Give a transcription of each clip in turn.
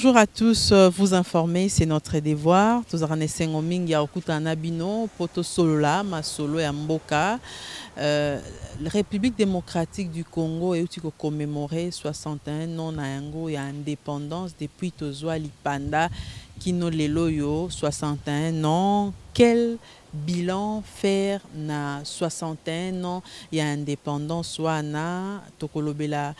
Bonjour à tous, vous informer, c'est notre devoir. Tous en essayant ya okutana bino poto solola masolo ya mboka. La République démocratique du Congo est commémorer 61 ans na yango ya indépendance depuis tozwa lipanda kino lelo yo 61 ans. Quel bilan faire na 61 ans ya indépendance wana tokolobela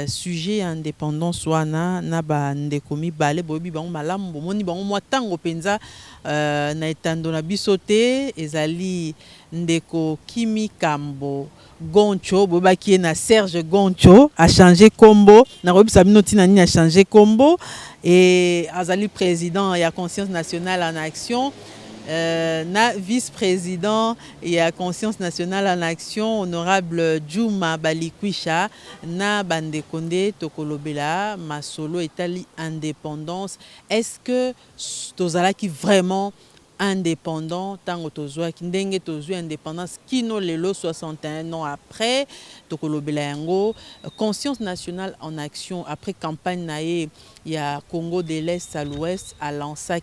sujet ya indépendance wana na ba ndeko mibale boyebi bango malamu bomoni bango mwa tango penza na etando na biso te ezali ndeko Kimi Kambo Goncho boyebaki ye na Serge Goncho a changé kombo na koyebisa bino ntina nini a changé kombo et azali président ya Conscience nationale en action. Na vice-président et à Conscience nationale en action, honorable Djouma Balikwisha, na Bandekonde Tokolobela, Masolo Etali indépendance. Est-ce que Tozala qui vraiment indépendant, tant que Tozwa qui ndenge Tozwa indépendance, kino lelo 61 ans après, Tokolobela yango, Conscience nationale en action, après campagne nae, il y a Congo de l'Est à l'Ouest à lancé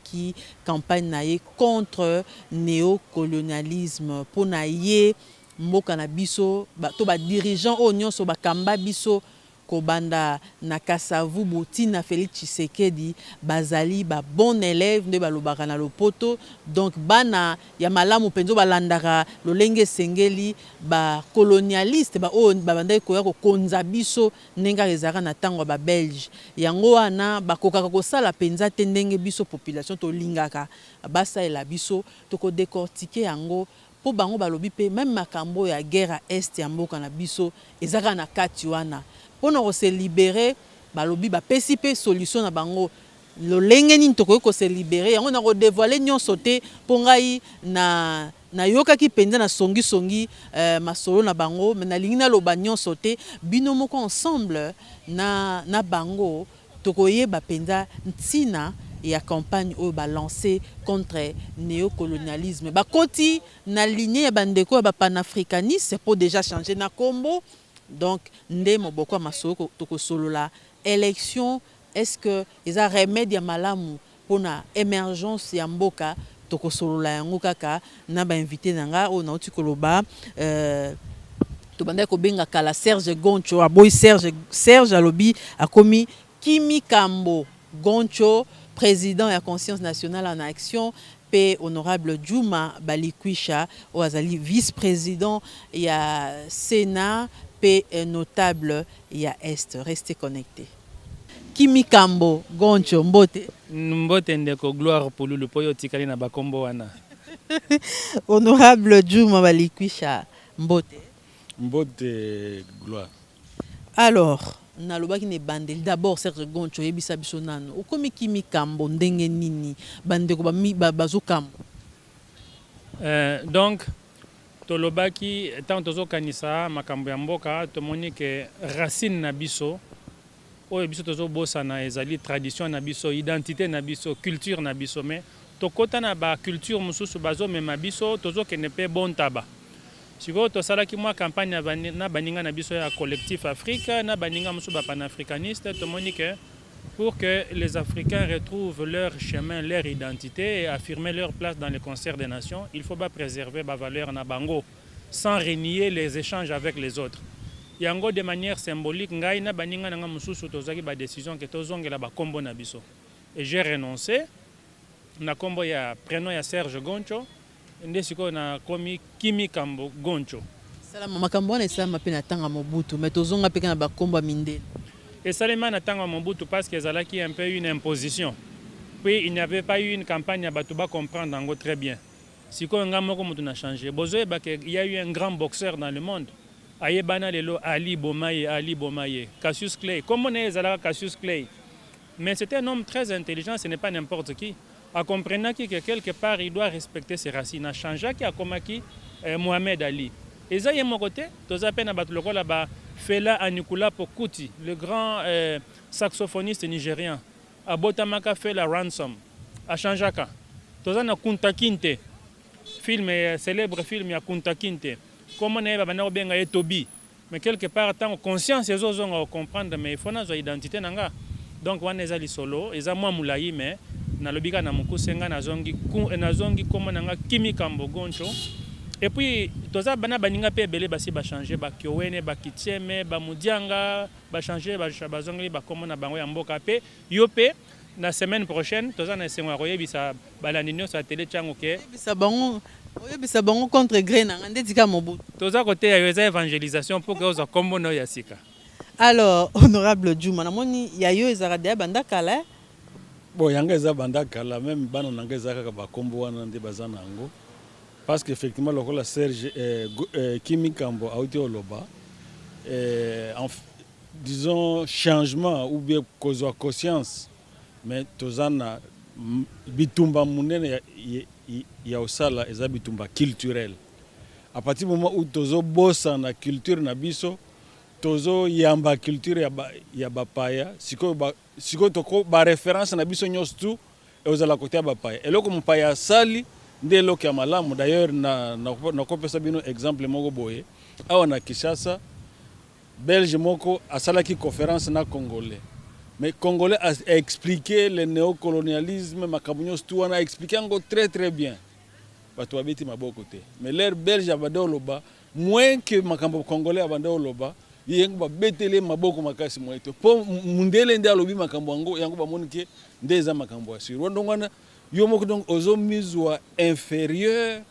campagne nae contre néocolonialisme pour naie mboka na biso to ba dirigeant oignon so ba kamba biso kobanda na Kasavu Botina Félix Tshisekedi bazali ba bon élève nde balobaka na lopoto donc bana ya malamu penzo balandaka lolenge sengeli ba colonialiste ba o babanda koya ko konza biso nenga ezaka na tango ba belge yango wana bakokaka kosala penza te ndenge biso population to lingaka basa ela biso to ko décortiquer yango po bango balobi pe même makambo ya guerre à est ya mboka na biso ezaka na kati wana pour se libérer balobi ba pesi pe solution na bango lolenge nini tokoki ko se libérer yango na ko dévoiler nyonso te po ngai na yoka ki penza na songi masolo na bango mais na lingi na loba nyonso te bino moko ensemble na bango tokoyeba penza ntina et à campagne au lancé contre néocolonialisme ba koti na lignée ya bandeko ba panafricaniste c'est pour déjà changer na kombo. Donc, nde moboko masoko toko solola élection est-ce que ils a remède ya malamu pour na émergence ya mboka toko solola yango kaka na ba invité nanga o na uti koloba to banda ko benga kala Serge Goncho aboy Serge alobi akomi Kimi Kambo Goncho président ya Conscience nationale en action P. honorable Djouma Balikwisha ou azali vice-président ya Sénat P notable ya Est. Restez connectés. Kimi Kambo Goncho Mbote. Mbote ndeko gloire pour le poyo tikali na bakombo wana. Honorable Djouma Balikwisha Mbote. Mbote gloire. Alors, nalobaki ne bandeli d'abord Serge Goncho yebisa biso nano. Okomi Kimi Kambo ndenge nini bandeko bazo kambo. Donc tolobaki tant tozo kanisa makambo ya mboka tomoni ke racine na biso oyo biso tozo bosa na ezali tradition na biso identité na biso culture na biso mais tokota na ba culture mususu bazo mema biso tozo kene pe bon taba siko tosalaki mwa campagne na baninga na biso ya collectif Afrique na baninga mususu ba panafricaniste tomoni ke pour que les Africains retrouvent leur chemin, leur identité et affirmer leur place dans le concert des nations, il faut pas préserver la valeur na bango sans renier les échanges avec les autres. Yango de manière symbolique, ngai na baninga nga mususu tozaki ba décision que tozongela ba kombo na biso. Et j'ai renoncé na kombo ya prénom ya Serge Goncho, ndesiko na komi Kimi Kambo Goncho. Salama makambo na salama pe na tanga mobutu, mais tozonga pe na ba kombo mindele. Et Salema n'attend à Mobutu parce que Zalaki un peu une imposition. Puis il n'y avait pas eu une campagne à Batouba comprendre en gros très bien. Si quoi un gamin comme on a changé. Il y a eu un grand boxeur dans le monde. Ayebana Lelo Ali Bomaye, Cassius Clay. Comment on est Zalaka Cassius Clay? Mais c'était un homme très intelligent, ce n'est pas n'importe qui. En comprenant que quelque part il doit respecter ses racines. A changé qui a Komaki Mohamed Ali. Et ça y est mon côté, tous à peine à battre le rôle là-bas. Fela Anikula Pokuti, le grand saxophoniste nigérien, à Botamaka Fela Ransom, à Chanjaka. Tozana Kunta Kinte, célèbre film ya Kunta Kinte. Comment on est babana obenga etobi, mais quelque part tant conscience les autres ont comprendre mais il faut notre identité nanga. donc wana eza lisolo eza mwa mulai mais nalobika na mokusenga nazongi kombo nanga Kimi Kambo Goncho. Et puis toza bana baninga pe ebele basi ba changer ba Kiowene ba Kitieme ba Mudianga ba changer ba bazongeli ba kombo na bango ya mboka pe yo pe na semaine prochaine toza na esengo ya koyebisa balandi nyonso ya tele tiango ke oyebisa bango contre gré nanga nde tika Mobutu toza kote ya eza évangélisation pour que oza kombo no ya sika. Alors honorable Djouma namoni ya yo ezaka deya banda kala bon yanga eza banda kala même bana nanga eza kaka bakombo wana nde baza nango parce que effectivement lokola Serge Kimi Kambo auti oloba disons changement ou bien kozwa conscience mais tozana bitumba munene ya osala eza bitumba culturel à partir du moment où tozo bossa na culture na biso tozo yamba culture ya bapaya siko toko ba référence na biso nyonso tu ozala côté ya bapaya eloko mopaya sali nde eloko ya malamu d'ailleurs na kopesa bino exemple moko boye awa na Kinshasa belge moko asalaki conférence na congolais mais congolais a expliqué le néocolonialisme makambo nyonso tu wana a expliqué yango très très bien bato babeti maboko te mais l'air belge abanda oloba moins que makambo congolais abanda oloba yengo babetele maboko makasi moito po mundele nde alobi makambo yango bamoni ke nde eza makambo ya sur ndongo wana yo moko donc ozomizwa inférieur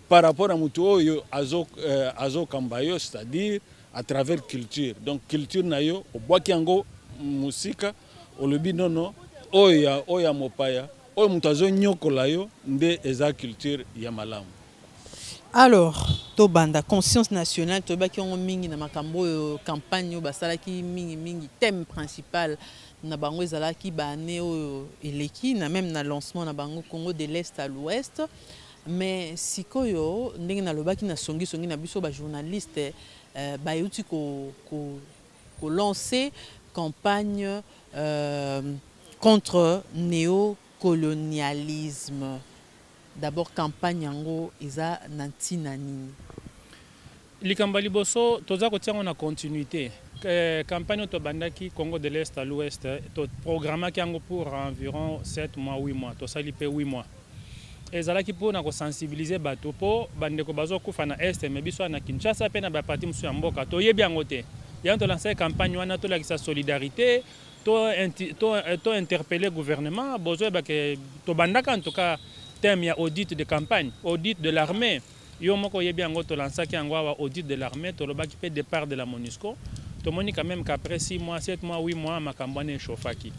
par rapport à mutu oyo azo kambayo c'est-à-dire à travers culture donc culture na yo obwaki yango musika olobi nono oya mopaya oyo mutu azonyokola yo nde eza culture ya malamu. Alors tobanda conscience nationale tobaki yango mingi na makambo oyo campagne basalaki mingi thème principal na bango ezalaki bane oyo eleki na même na lancement na bango Congo de l'Est à l'Ouest mais sikoyo ndenge nalobaki na songi na biso ba journaliste bayuti ko lancer campagne contre néocolonialisme. D'abord campagne yango eza nantina nini likambo liboso toza kotiango na continuité campagne to bandaki Congo de l'Est à l'Ouest to programme yango pour environ 7 mois 8 mois to sali pe 8 mois ezalaki pour na ko sensibiliser bato po bandeko bazo kufa na Est mais biso na Kinshasa pe na ba parti musu ya mboka to yebi yango te yango to lancer campagne wana to la solidarité to interpeller gouvernement bozo ba ke to bandaka en tout cas thème ya audit de campagne audit de l'armée yo moko yebi yango to lansaki yango wa audit de l'armée to lobaki pe départ de la MONUSCO to moni quand même qu'après 6 mois 7 mois 8 mois makambo ne chauffaki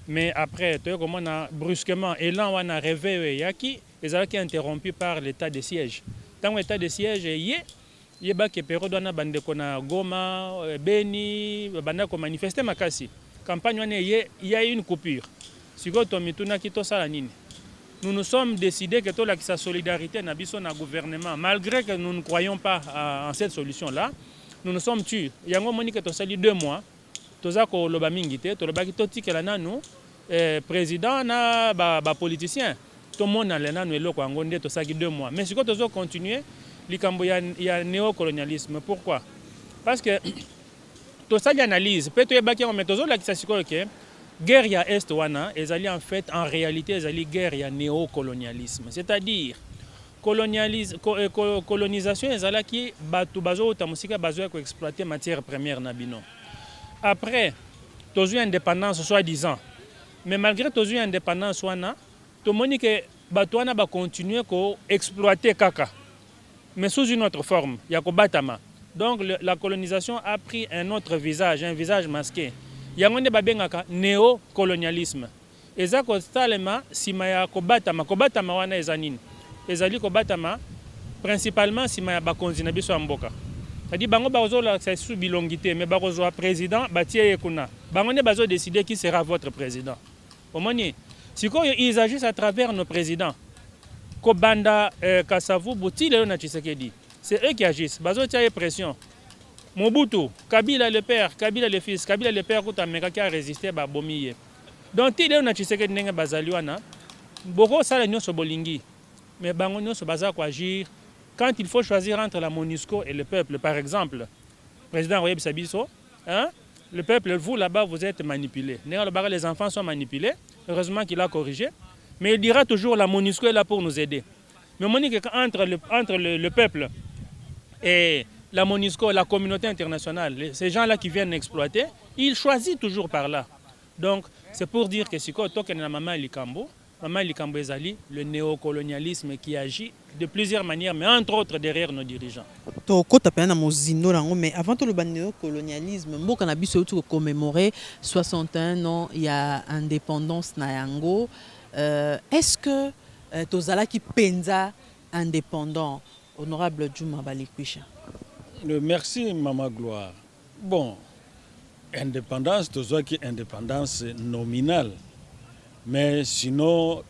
mais après to komona brusquement élan wana réveil yaki ezalaki interrompu par l'état de siège tant état de siège ye ba ke période wana bandeko na Goma Beni banda ko manifester makasi campagne wana il y a une coupure siko to mituna ki to sala nini. Nous nous sommes décidés que toute la solidarité n'a pas na gouvernement. Malgré que nous ne croyons pas en cette solution-là, nous nous sommes tués. Il y a un moment que tu as 2 mois, tu as loba mingite, tu as dit que nous, président, na politicien, tout le monde a le loko angonde, tu as 2 mois. Mais si tu as continué, il y a néocolonialisme. Pourquoi? Parce que tu as l'analyse. Peut-être que guerre ya Est wana ezali en fait en réalité ezali guerre ya néocolonialisme c'est-à-dire colonisation ezalaki batu bazo tamusika bazo ko exploiter matière première na bino après tozu indépendance soi-disant mais malgré tozu indépendance wana to moni que batu wana ba continuer ko exploiter kaka mais sous une autre forme ya ko batama donc la colonisation a pris un autre visage un visage masqué yango nde babengaka néocolonialisme eza kosalema sima ya kobatama wana eza nini ezali kobatama principalement sima ya bakonzi na biso ya mboka c'est-à-dire bango bazolakisa su bilongi te mais bakozwa président batie ye kuna bango nde bazodécider qui sera votre président omoni sikoyo ils agissent à travers nos présidents kobanda Kasavubu ti lelo na Tshisekedi c'est eux qui agissent bazotia ye pression Mobutu, Kabila le père, Kabila le fils, Kabila le père qui a résisté à Bomiye. Donc, il y a un bazaliwana, beaucoup ça l'union sur Bolingi, mais bango sur baza quoi agir quand il faut choisir entre la MONUSCO et le peuple, par exemple, président Royeb Sabiso, hein, Le peuple, vous là-bas, vous êtes manipulés. Les enfants sont manipulés. Heureusement qu'il a corrigé. Mais il dira toujours la MONUSCO est là pour nous aider. Mais entre le peuple et la MONUSCO, la communauté internationale, ces gens-là qui viennent exploiter, ils choisissent toujours par là. Donc, c'est pour dire que si on toque na Maman Likambo ezali, le néocolonialisme qui agit de plusieurs manières, mais entre autres derrière nos dirigeants. Mais avant tout le néocolonialisme, Mboka na biso tu commémorer 61 ans il y a indépendance na yango. Est-ce que tozala qui penza indépendant, honorable Djouma Balikwisha? Merci Maman Gloire. Bon, indépendance, tozwa qui indépendance nominale. Mais sinon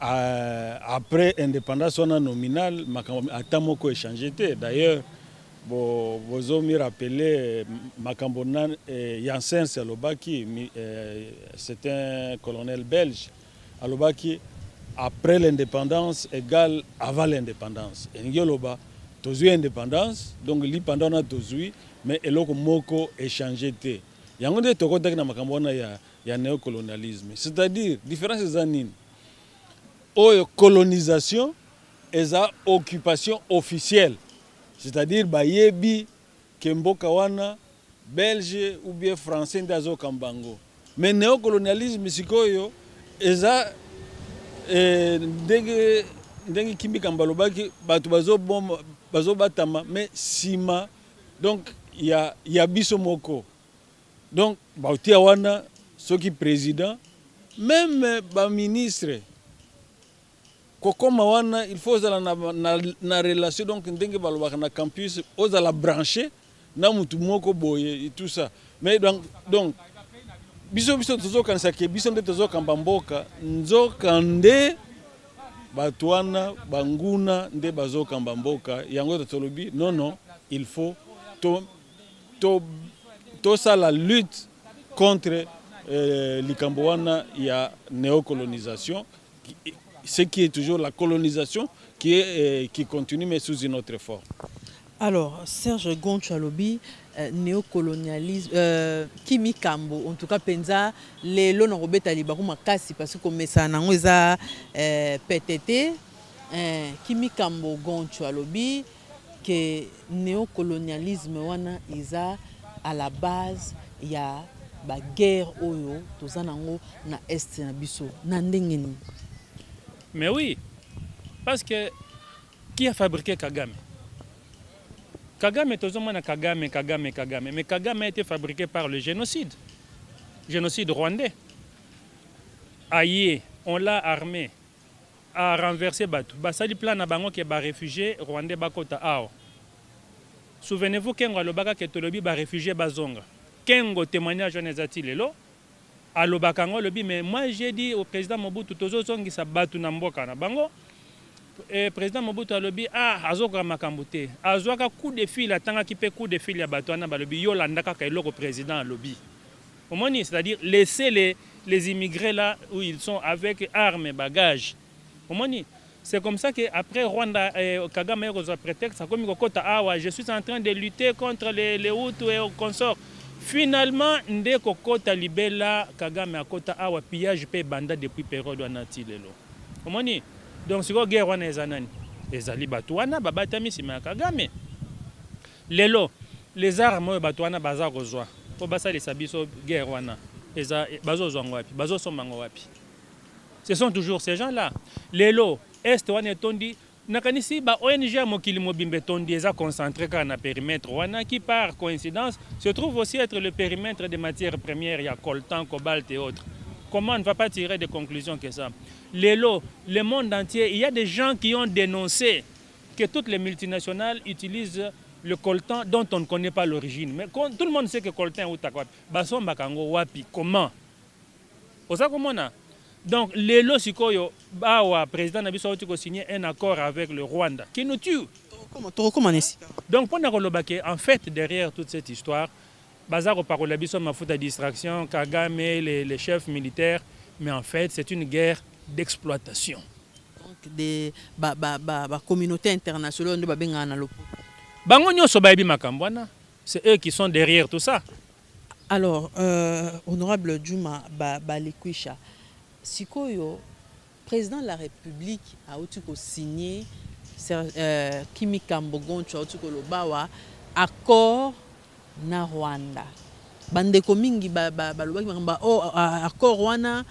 après indépendance on a nominal, makambo échangé. D'ailleurs, vous me rappelez makambo Janssen Alobaki, c'est un colonel belge. Alobaki après l'indépendance égale avant l'indépendance. Et ngoloba tozui indépendance, donc li pendant na tozui, mais eloko moko échangé té. Yango de tokota na makambo na ya néocolonialisme. C'est-à-dire différence zanine. Colonisation et sa occupation officielle. C'est-à-dire bayebi kemboka wana belge ou bien français ndazo kambango. Mais néocolonialisme sikoyo eza ndenge kimbi kambalobaki batu bazo batama mais sima donc il y a biso moko. Donc bautia wana soki président même ba ministre kokoma wana il faut zala na relation donc ndenge balobaka na campus ozala branché na mutu moko boye et tout ça. Mais donc biso tozokanisa ke biso nde tozokamba mboka nzokande batu wana banguna nde bazokamba mboka yango tolobi non il faut to ça la lutte contre likambo wana ya néocolonisation, ce qui est toujours la colonisation qui continue mais sous une autre forme. Alors, Serge Gonchalobi, néocolonialisme, Kimi Kambo, en tout cas, Penza, les lois n'ont pas été makasi parce que comme ça, n'ont pas PTT, Kimi Kambo Gonchalobi, que néocolonialisme wana isa à la base il y a la guerre oyo tozanango na est na biso na ndengeni. Mais oui, parce que qui a fabriqué Kagame? Kagame est toujours Kagame. Mais Kagame a été fabriqué par le génocide rwandais. Aïe, on l'a armé, a renversé Batu. Basali plan na bango qui ba réfugié rwandais bakota ao. Souvenez-vous Kengo alobaka ke tolobi ba réfugié bazonga. Kengo témoignage onezati lelo. Alobaka ngo lobi mais moi j'ai dit au président Mobutu tozo zongisa Batu na mboka na bango. Et président Mobutu alobi azoka makambute azwaka coup de fil atanga ki pe coup de fil ya bato na balobi yo landaka ka eloko président alobi omoni, c'est-à-dire laisser les immigrés là où ils sont avec armes et bagages omoni. C'est comme ça que après Rwanda Kagame a prétexte ça comme kokota awa je suis en train de lutter contre les Hutus et consorts. Finalement nde kokota libela Kagame akota awa pillage pe banda depuis période wanati lelo omoni. Donc, si vous guerre wana ezanani, ezali batuana babatami sima Kagame. Lelo, les armes batuana baza kozwa. Po basa les sabiso guerre wana. Eza bazo zwango wapi, bazo somango wapi. Ce sont toujours ces gens-là. Lelo, est wana tondi nakanisi ba ONG mokili mobimbe tondi eza concentré car na périmètre wana qui par coïncidence se trouve aussi être le périmètre des matières premières, il y a coltan, cobalt et autres. Comment on ne va pas tirer des conclusions que ça? Le monde entier, il y a des gens qui ont dénoncé que toutes les multinationales utilisent le coltan dont on ne connaît pas l'origine. Mais tout le monde sait que coltan est wapi. Bason bakango wapi. Comment? Comment on a? Donc, lelo sikoyo, bawa président Nabiso a signé un accord avec le Rwanda qui nous tue. Comment est-ce? Donc, pour nous en fait, derrière toute cette histoire, Bazar au Parolabiso m'a foutu à distraction, Kagame, les chefs militaires, mais en fait, c'est une guerre d'exploitation. Donc, des communautés internationales, nous avons Bango nyoso baebi makambwana. C'est eux qui sont derrière tout ça. Alors, honorable Djuma Balekwisha, sikoyo président de la République a signé Kimi Kambogoncho a lobawa accord na Rwanda. Bandeko mingi balobaki accord wana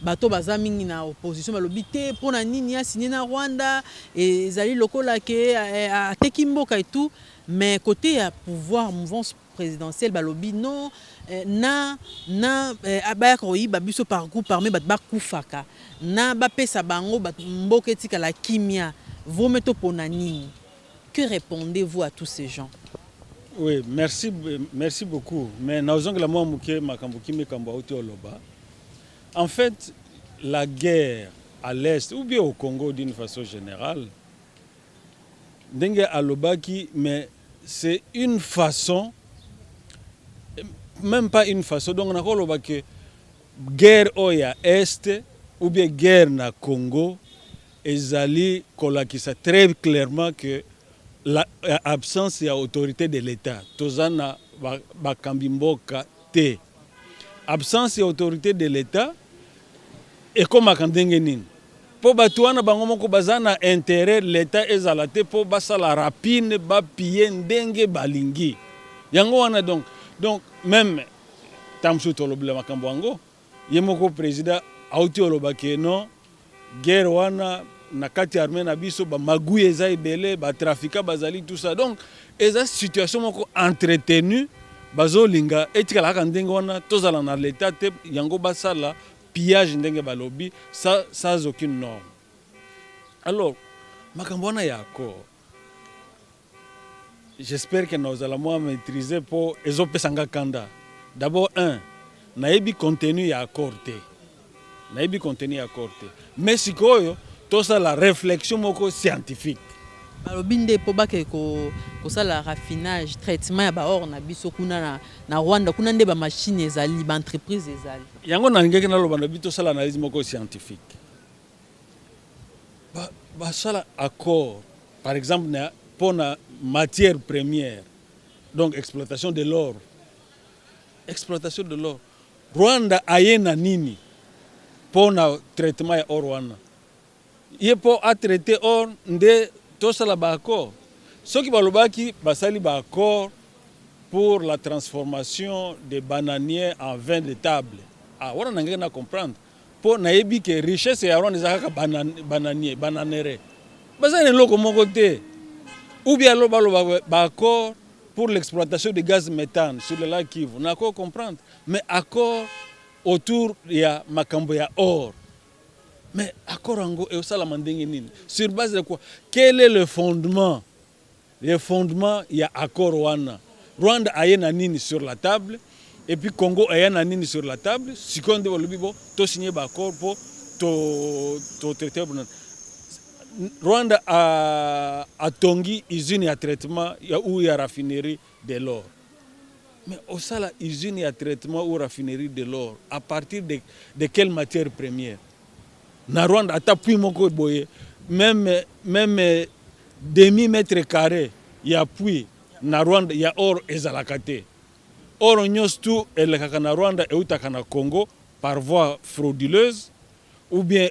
bato baza mingi na opposition balobi te pona nini ya signé na Rwanda et zali lokola ke ateki mboka et tout, mais côté ya pouvoir mouvance présidentielle balobi non na abaya ko yiba biso par groupe armé bat bakufaka na bapesa bango bat mboka etika la kimia vometo pona nini. Que répondez-vous à tous ces gens? Oui, merci beaucoup. Mais naozonga moi muke makambo kimi kambo auti oloba. En fait, la guerre à l'est ou bien au Congo d'une façon générale, ndenge alobaki, mais c'est une façon, même pas une façon. Donc on a oloba que guerre oya est ou bien guerre na Congo, ezali kolakisa très clairement que l'absence d'autorité de l'État. Tozana bakambimboka te. Absence d'autorité de l'État et comme akandenge nini. Po batuana bango moko bazana intérêt l'État ezala te po basala rapine ba piller ndenge balingi. Yango wana donc même tamsu tolobela makambo yango yemoko président auti oloba ke non guerre wana na kati armée na biso ba magouille eza ebele ba trafiquant bazali tout ça, donc eza situation moko entretenue bazolinga etikala ka ndenge wana tozala na l'état te yango basala pillage ndenge balobi sans aucune norme. Alors makambo wana ya accord, j'espère que nous allons moins maîtriser pour ezopesanga kanda. D'abord nayebi contenu ya accord te. Nayebi contenu ya accord te. Mais sikoyo tout ça la réflexion moko scientifique. Balobinde po bake ko sala raffinage traitement ya ba or na biso kuna na Rwanda kuna nde ba machine ezali ba entreprise ezali. Yango na ngeke na loba na bito sala analyse moko scientifique. Ba sala accord par exemple na pour la matière première, donc exploitation de l'or. Exploitation de l'or. Rwanda ayena nini pour le traitement de l'or wana. Il faut traiter or nde tosala ba accord. Ce qui balobaki basali ba accord pour la transformation des bananiers en vin de table. Ah, wana nangeka na comprendre. Pour nayebi que richesse ya Rwanda ezaka bananier, bananere. Basali loko moko te. Ou bien l'accord pour l'exploitation de gaz méthane sur le lac Kivu. On a quoi comprendre. Mais accord autour de makambo ya or. Mais accord ango et ça la mandenge nini. Sur base de quoi? Quel est le fondement? Le fondement il y a accord wana. Rwanda ayena nini sur la table et puis Congo ayena nini sur la table. Si on dit bon, to signer ba accord pour to traiter. Rwanda a tongi usine à traitement ou à raffinerie de l'or. Mais au sein la usine à traitement ou raffinerie de l'or, à partir de quelle matière première? Na Rwanda ata puis moko boye même demi-mètre carré ya puis na Rwanda ya or ezalakate. Or nyos tout elekaka na Rwanda e utaka na Congo par voie frauduleuse. Ou bien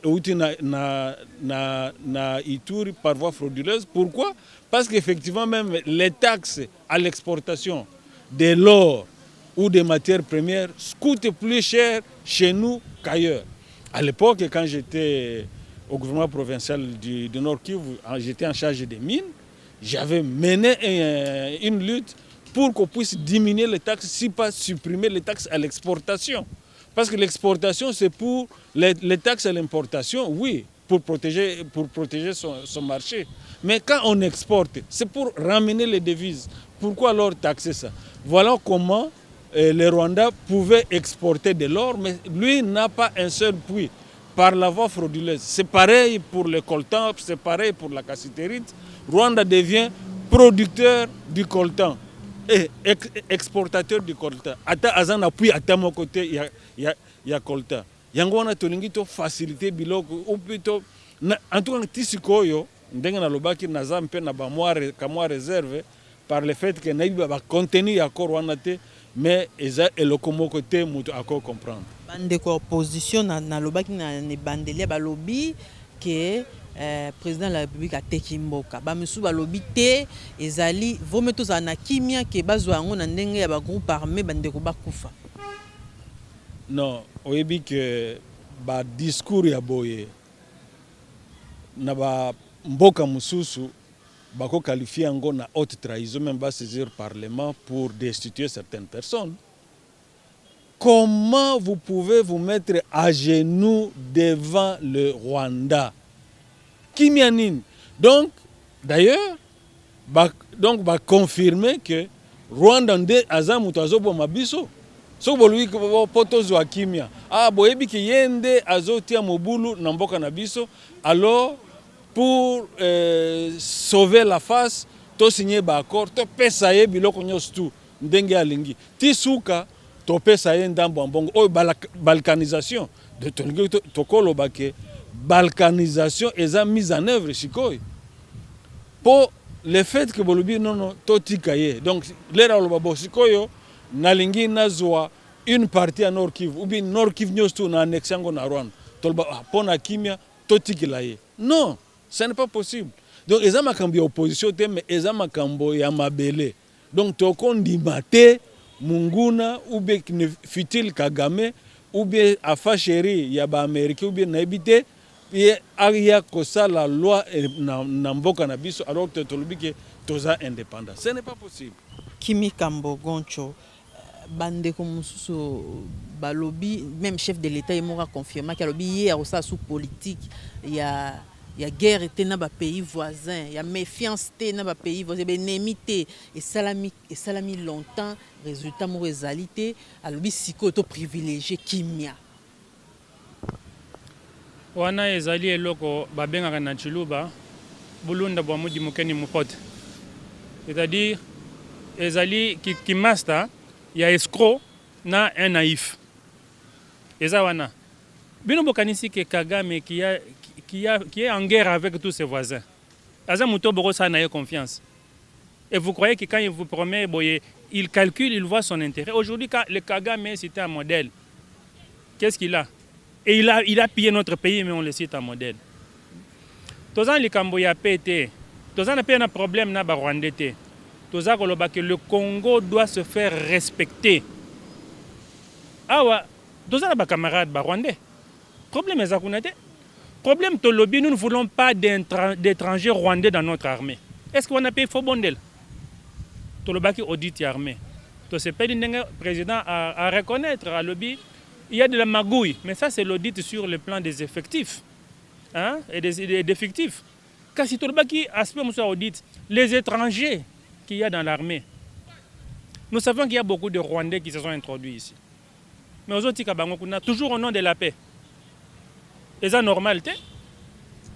na Ituri par voie frauduleuse. Pourquoi? Parce qu'effectivement même les taxes à l'exportation de l'or ou des matières premières coûtent plus cher chez nous qu'ailleurs. À l'époque, quand j'étais au gouvernement provincial du Nord Kivu, j'étais en charge des mines, j'avais mené une lutte pour qu'on puisse diminuer les taxes, si pas supprimer les taxes à l'exportation. Parce que l'exportation, c'est pour les taxes à l'importation, oui, pour protéger son marché. Mais quand on exporte, c'est pour ramener les devises. Pourquoi alors taxer ça? Voilà comment le Rwanda pouvait exporter de l'or, mais lui n'a pas un seul puits par la voie frauduleuse. C'est pareil pour le coltan, c'est pareil pour la cassiterite. Rwanda devient producteur du coltan et exportateur du coltan. Ata azan appui à mon côté, il y a coltan. Yango wana tolingi to faciliter biloko ou plutôt en tout cas tisikoyo ndenga na lobaki na zampe na ba kamwa réserve par le fait que naïbi va contenir accord wana te mais eza eloko moko te mutu accord comprendre. Bandeko opposition na lobaki na bandeli balobi que président de la République a teki mboka bamisu balobi te ezali vome tozala na kimia ke bazwa yango na ndenge ya bagroupe armé bandeko bakufa. Non, oyebi que ba discours ya boye na ba mboka mususu bako qualifier yango na haute trahison, même ba saisir parlement pour destituer certaines personnes. Comment vous pouvez vous mettre à genoux devant le Rwanda? Kimianine. Donc, d'ailleurs, donc va confirmer que Rwanda nde azamuto azobo mabiso. So bolui potozo akimia. Ah boyebi ki yende azotia mobulu na mboka na biso. Alors pour sauver la face, to signer ba accord, to pesa ye biloko nyos tout ndenge alingi. Ti suka to pesa ye ndambo mbongo o balkanisation de to koloba ke balkanisation eza mise en œuvre sikoy. Pour le fait que bolubi non to tikaye. Donc lera loba bosikoyo nalingi nazwa une partie à Nord Kivu ou bien Nord Kivu nyos tout na annexango na Rwanda. Tolba pona kimia to tikilaye. Non, ce n'est pas possible. Donc eza makambo ya opposition te mais eza makambo ya mabele. Donc to kondima te Munguna ou bien Fitil Kagame ou bien Afasheri ya ba Américain ou bien naibite et aria kosa la loi na mboka na biso alors que tolobi ke toza indépendant. Ce n'est pas possible. Kimi Kambo Goncho bandeko mususu balobi même chef de l'état il m'a confirmé qu'il lobi hier au sous politique il y a guerre était dans les pays voisins, il y a méfiance dans les pays voisins, il y a ennemi et salami longtemps résultat mo réalité alors siko to privilégié kimia. Wana ezali eloko babengaka na chiluba bulunda bwa mudi mokeni mupote. C'est-à-dire ezali ki master ya escroc na un naïf. Eza wana. Bino bokanisi ke Kagame qui est en guerre avec tous ses voisins. Azamuto Borosa n'a confiance. Et vous croyez que quand il vous promet, il calcule, il voit son intérêt. Aujourd'hui, quand le Kagame c'était un modèle, qu'est-ce qu'il a? Et il a pillé notre pays, mais on le cite un modèle. Tozan le Camboya pété. Tozan n'a pas un problème na Rwandais. Tozan que le Congo doit se faire respecter. Ah ouais, Tozan n'a pas camarade Rwandais. Problème est zakunate. Problème de lobby, nous ne voulons pas d'étrangers rwandais dans notre armée. Est-ce qu'on a payé faux bondel? Tolobaki audit armée. Donc c'est pas le président à reconnaître à lobby. Il y a de la magouille, mais ça c'est l'audit sur le plan des effectifs, hein, et des effectifs. Car si Tolobaki aspect audit les étrangers qu'il y a dans l'armée, nous savons qu'il y a beaucoup de Rwandais qui se sont introduits ici. Mais aux autres, toujours au nom de la paix. Et ça normal,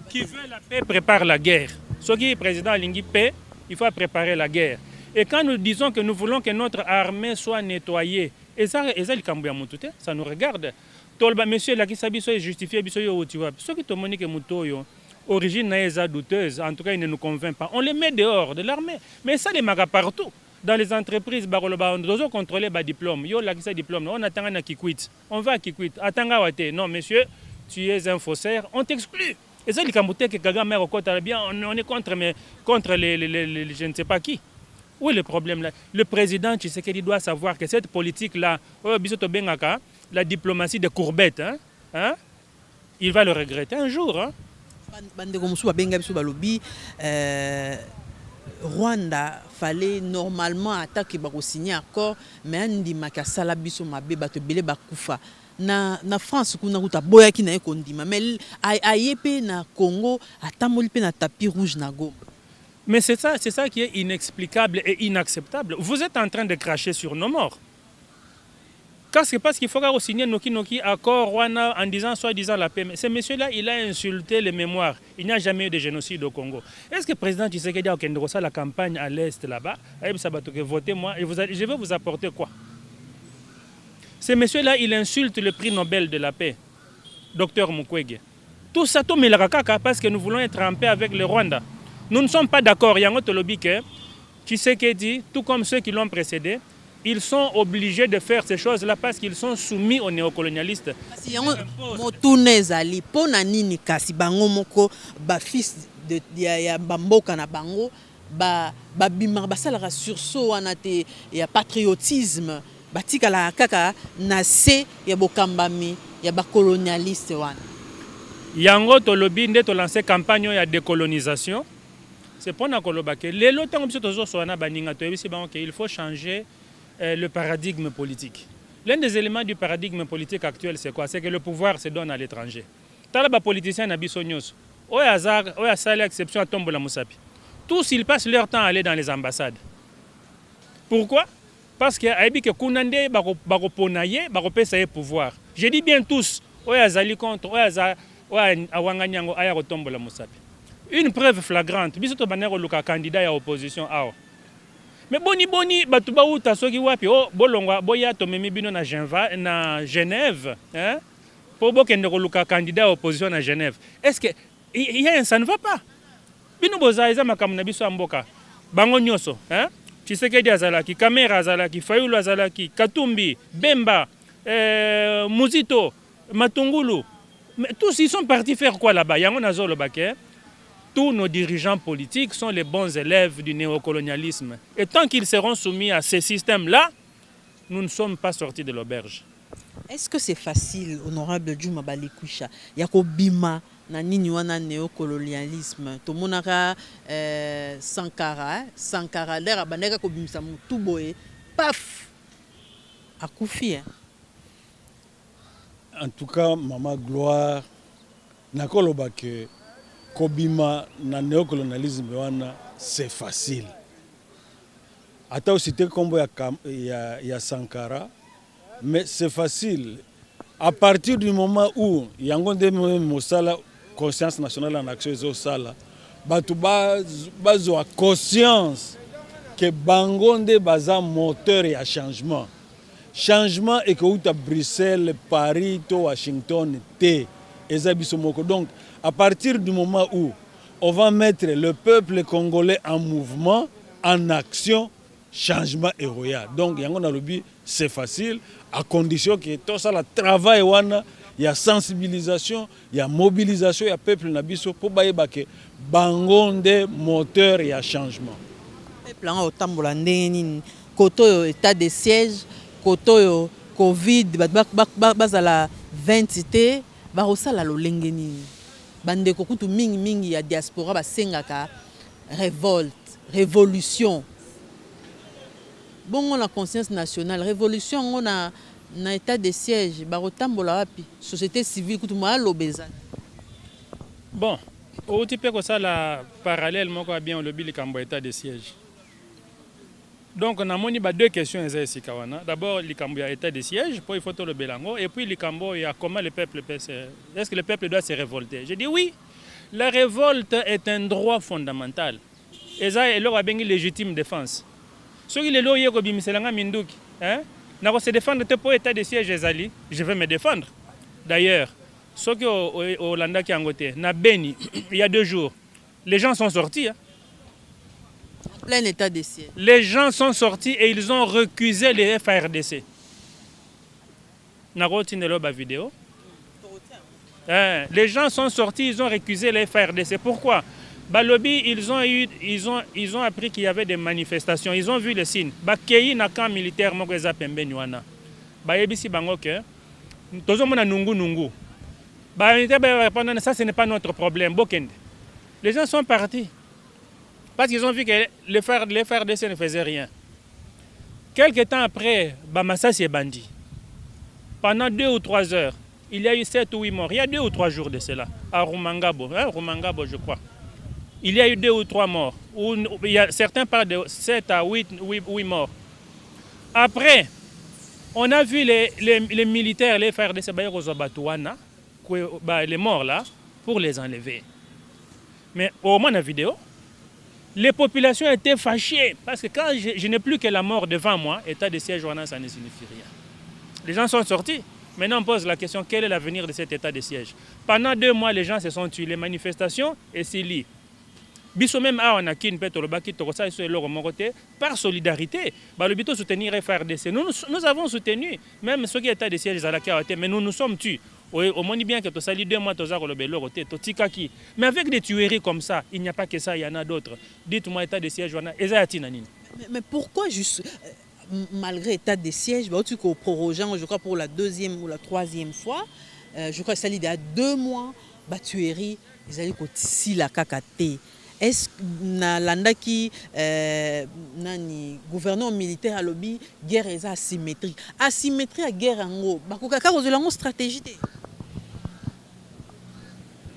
qui veut la paix prépare la guerre. Ce qui est président Lingi paix, il faut préparer la guerre. Et quand nous disons que nous voulons que notre armée soit nettoyée, et ça ça nous regarde. Tolba monsieur la kisabi soit justifié biso yo tu vois. Ce qui te monique mutoyo origine naeza douteuse, en tout cas il ne nous convainc pas. On les met dehors de l'armée. Mais ça les maga partout. Dans les entreprises on doit contrôler ba diplôme. Yo la kisa diplôme, on attend na Kikwit. On va à Kikwit. Atanga wate. Non monsieur, tu es un faussaire, on t'exclut. Et ça, les Camboutais que Kagame bien, on est contre les je ne sais pas qui. Où est le problème là? Le président Tshisekedi doit savoir que cette politique-là, la diplomatie de courbettes, hein, il va le regretter un jour. Hein. Rwanda fallait normalement attaquer signer accord, mais Ndimaka Salabiso Mabe Batebele Bakufa. Na France kuna kuta boya ki na ekondima mais ayepe na Congo atamoli pe na tapis rouge na Goma. Mais c'est ça qui est inexplicable et inacceptable. Vous êtes en train de cracher sur nos morts. Parce qu'il faut signer Noki accord Rwanda en disant soi-disant la paix. Mais ce monsieur-là, il a insulté les mémoires. Il n'y a jamais eu de génocide au Congo. Est-ce que le président Tshisekedi a la campagne à l'Est là-bas, votez-moi et je vais vous apporter quoi? Ce monsieur-là, il insulte le prix Nobel de la paix, Dr Mukwege. Tout ça, tout parce que nous voulons être en paix avec le Rwanda. Nous ne sommes pas d'accord. Il y a un autre lobby que Tshisekedi, tout comme ceux qui l'ont précédé, ils sont obligés de faire ces choses-là parce qu'ils sont soumis aux néocolonialistes. Kasi yango motuna ezali mpo na nini kasi bango moko bafils ya bamboka na bango babimaka basalaka sursaut wana te ya patriotisme batikalaka kaka na se ya bokambami ya bacolonialiste wana. Yango tolobi nde tolancé campagne ya décolonisation. C'est pour na koloba ke lelo tango biso tozosoana baninga toyebisi bango ke il faut changer le paradigme politique. L'un des éléments du paradigme politique actuel, c'est quoi? C'est que le pouvoir se donne à l'étranger. Tala ba politicien na biso nyos. Oya sali exception à Tombola Moussapi. Tous ils passent leur temps à aller dans les ambassades. Pourquoi? Parce que aibi que kunande bako ponaye, bako pesa ye pouvoir. Je dis bien tous. Oya zali contre, oya awanganyango aya ko Tombola Moussapi. Une preuve flagrante. Biso to banero luka candidat ya opposition awo. Mais boni batu ba uta soki wapi o bolongwa boya to memi bino na Genève, hein? Pour bokende ko luka candidat à opposition na Genève. Est-ce que ça ne va pas? Bino boza eza makamu na biso amboka. Bango nyoso, hein? Tshisekedi azalaki, Kamera azalaki, Fayulu azalaki, Katumbi, Bemba, Muzito, Matungulu. Mais tous ils sont partis faire quoi là-bas? Yango nazo lo baké. Tous nos dirigeants politiques sont les bons élèves du néocolonialisme. Et tant qu'ils seront soumis à ces systèmes-là, nous ne sommes pas sortis de l'auberge. Est-ce que c'est facile, honorable Djouma Balikwisha, yako bima na nini wana néocolonialisme? Tomonaka Sankara lera bandeka ko bimisa mutu boye, paf, akufi. En tout cas, Maman Gloire, nakoloba ke kobima na néocolonialisme wana c'est facile. Ata cité kombo ya Sankara, mais c'est facile. À partir du moment où yango nde mosala conscience nationale en action zo sala, batu bazwa conscience que bango nde baza moteur ya changement. Changement et que outa Bruxelles, Paris, to Washington te ezabiso moko. Donc à partir du moment où on va mettre le peuple congolais en mouvement, en action, changement est royal. Donc, c'est facile, à condition que tout ça, le travail, il y a sensibilisation, il y a mobilisation, il y a peuple nabiso pour que bangonde moteur et à changement. Peuple en otambola ndeni koto état de siège, koto Covid, bazala 20 barosala lolenge nini. Bandeko kutu mingi ya diaspora basengaka révolte, révolution. Bon, on a conscience nationale, révolution on a état de siège, barotambola wapi, société civile kutu ma lobeza. Bon, au type que ça la parallèle moko bien le bill kambo état de siège. Donc on a moni deux questions ici kawana. D'abord le kambo ya état de siège, puis il faut le belango et puis le kambo ya comment le peuple peut se... Est-ce que le peuple doit se révolter? Je dis oui. La révolte est un droit fondamental. Et ça est leur légitime défense. Ceux qui les loyers ko bimiselanga minduki, hein? Na ko se défendre te pour état de siège ezali, je vais me défendre. D'ailleurs, ceux qui au Landa qui angoté, na Beni, il y a 2 jours, les gens sont sortis. Hein? Plein état de siège. Les gens sont sortis et ils ont recusé les FARDC. Vidéo. Les gens sont sortis, ils ont recusé les FARDC. Pourquoi? Balobi, ils ont appris qu'il y avait des manifestations. Ils ont vu les signes. Bakeyi na camp militaire mokweza pembeni wana. Bayebisi bango ke tozomona nungu. Ça ce n'est pas notre problème. Les gens sont partis. Parce qu'ils ont vu que les FARDC ne faisaient rien. Quelques temps après, Bamassasi est bandit. Pendant 2 ou 3 heures, il y a eu 7 ou 8 morts. Il y a 2 ou 3 jours de cela, à Rumangabo, je crois. Il y a eu 2 ou 3 morts. Certains parlent de 7 à 8 morts. Après, on a vu les militaires, les FARDC, les morts là, pour les enlever. Mais au moins la vidéo, les populations étaient fâchées parce que quand je n'ai plus que la mort devant moi, état de siège, ça ne signifie rien. Les gens sont sortis. Maintenant, on pose la question, quel est l'avenir de cet état de siège? Pendant 2 mois, les gens se sont tués. Les manifestations et s'y lient. biso même awa na kin pe tolobaki tokosa iso eloko moko te par solidarité balobi to soutenir FRDC. Nous avons soutenu même ceux qui état de siège ezalaki awa te, mais nous nous sommes tus. Au moins bien que tu sali 2 mois toza kolobe eloko te totikaki. Mais avec des tueries comme ça, il n'y a pas que ça, il y en a d'autres. Dites-moi état de siège wana eza ya tina nini? Mais pourquoi juste malgré état de siège, tu es prorogeant, je crois pour la 2e ou la 3e fois, je crois que ça il y a 2 mois, tuerie, ils allaient si la kakate. Est-ce que na landaki nani gouvernement militaire à lobby guerre est asymétrique. Asymétrie à guerre en haut. Bakokaka ozolango stratégie te.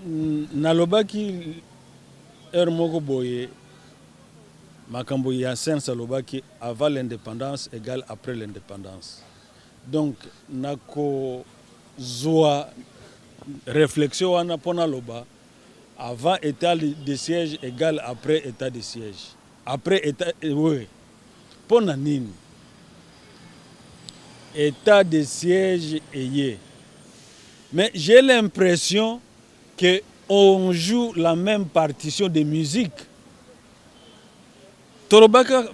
Nalobaki moko boye makambo ya sense alobaki avant l'indépendance égale après l'indépendance. Donc nako zoa réflexion wana pona loba avant état de siège égale après état de siège. Après état oui. Pona nini? État de siège est. Mais j'ai l'impression que on joue la même partition de musique. Tolobaka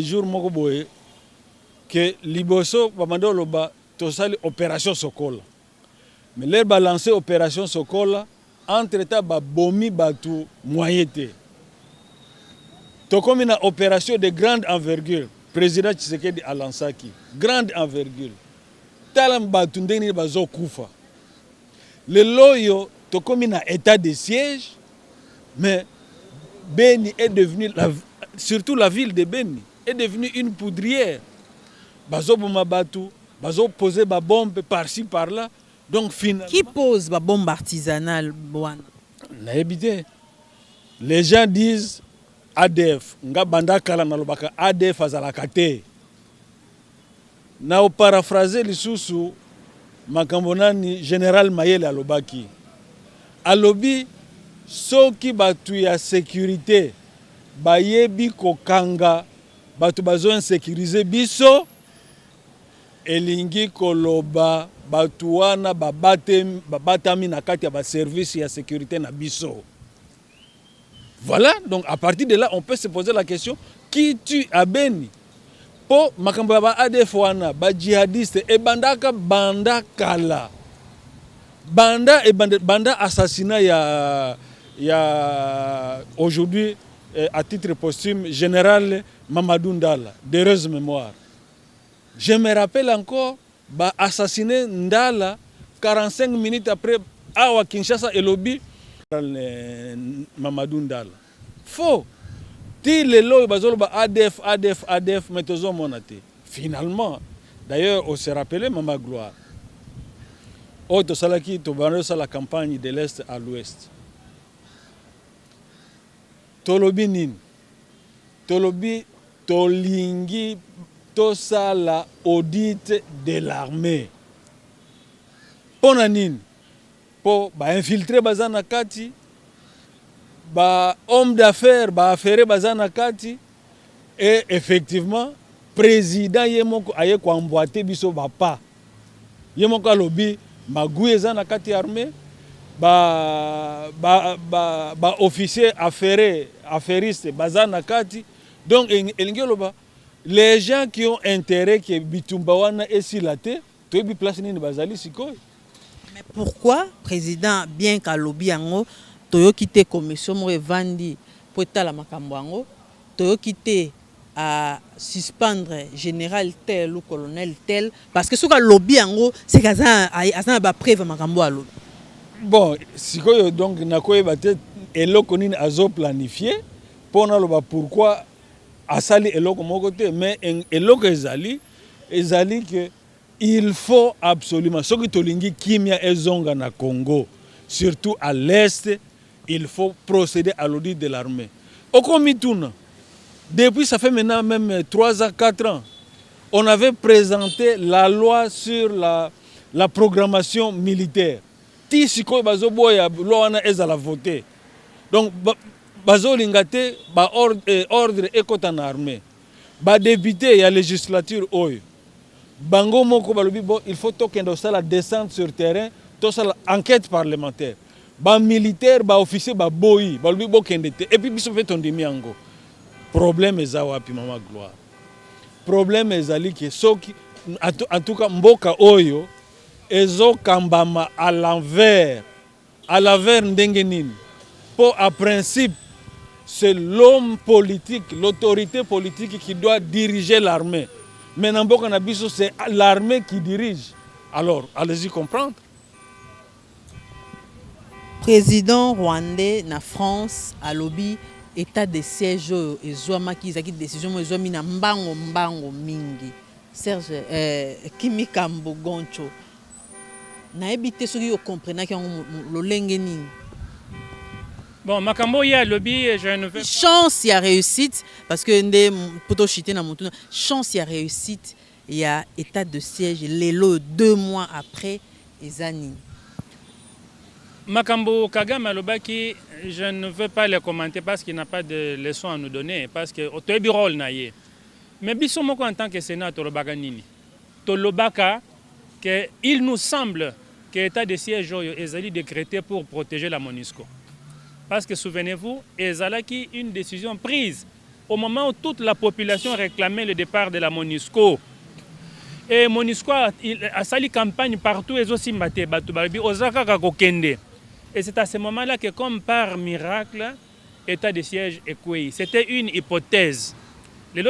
jour moko boye que liboso bamando loba tosali opération Sokola. Mais leur balancer opération Sokola entre temps babomi batu moyete. Tokomi na opération de grande envergure. Président Tshisekedi alansaki grande envergure. Talam batu ndeni bazo kufa. Le loyo tokomi na état de siège, mais Beni est devenu surtout la ville de Beni est devenue une poudrière. Bazo boma batu, bazo poser ba bombe par-ci par-là. Donc finalement qui pose ba bombe artisanale bwana? Na ebité. Les gens disent ADF, nga banda kala na lobaka ADF azalaka te. Na paraphraser lisusu makambo nani général Mayele alobaki. Alobi soki batu ya sécurité bayebi kokanga batu bazo insécuriser biso elingi koloba batu wana babatami na kati ya ba service ya sécurité na biso. Voilà, donc à partir de là on peut se poser la question qui tue à Beni? Po makambo ya ba ADF wana ba djihadiste e bandaka banda kala. Banda assassinat ya aujourd'hui à titre posthume général Mamadou Ndala, d'heureuse mémoire. Je me rappelle encore ba assassiné Ndala 45 minutes après awa Kinshasa elobi Mamadou Ndala. Faux. Ti lelo bazolo ba ADF mais tozo monate. Finalement, d'ailleurs on se rappelait Mama Gloire. Auto salaki to banosa la campagne de l'est à l'ouest. Tolobi nini? Tolobi tolingi tosala audit de l'armée. Pona nini? Po ba infiltrer bazana kati, ba homme d'affaires ba affaire bazana kati, et effectivement président yemoko aye ko emboîter biso ba pa. Yemoko alobi magouye zana kati armée ba officier affairiste bazana kati. Donc elingelo les gens qui ont intérêt que bitumba wana esilate to bi place nini bazali sikoy. Mais pourquoi président bien ka lobby yango toyo kité commission mo evandi po etala makambo yango toyo kité à suspendre général tel ou colonel tel parce que ce que lobby yango c'est kaza azana ba preuve makambo alo. Bon sikoyo donc nakoyeba te eloko nini azo planifier pona loba pourquoi asali eloko moko te mais eloko ezali que il faut absolument soki tolingi kimia ezonga na Congo surtout à l'est il faut procéder à l'audit de l'armée. Okomituna depuis ça fait maintenant même 3 ans 4 ans on avait présenté la loi sur la programmation militaire. Ti sikoy bazo boya loi wana ezala voter. Donc bazo lingate ba ordre ekota na armée. Ba député ya législature oyo. Bango moko balobi bon il faut tokendo ça la descente sur terrain, to ça enquête parlementaire. ba militaire ba officier ba boyi ba lubi bokende te et puis biso fait ondimi yango problème eza wapi mama gloire problème ezali ke soki en tout cas mboka oyo ezokambama à l'envers ndenge nini po à principe c'est l'homme politique l'autorité politique qui doit diriger l'armée mais na mboka na biso c'est l'armée qui dirige alors allez-y comprendre. Président rwandais na France alobi état de siège ezwamaki ezaki décision ezwami na mbango mingi. Serge Kimi Kambo Goncho nayebi te soki okomprenaki yango lolenge nini. Bon, makambo ya lobby, je ne veux chance ya réussite parce que nde poto chité na mutuna chance ya réussite ya état de siège lelo 2 mois après ezani. Makambo Kagame alobaki, je ne veux pas le commenter parce qu'il n'a pas de leçon à nous donner parce que toyebi rôle na ye. Mais biso moko en tant que Sénat tolobaka nini? Tolobaka que il nous semble que l'état de siège est décrété pour protéger la MONUSCO. Parce que souvenez-vous, ezalaki une décision prise au moment où toute la population réclamait le départ de la MONUSCO. Et MONUSCO a sali campagne partout et aussi mbaté batu balobi ozaka kokende. Et c'est à ce moment-là que comme par miracle, état de siège est quoi. C'était une hypothèse. Le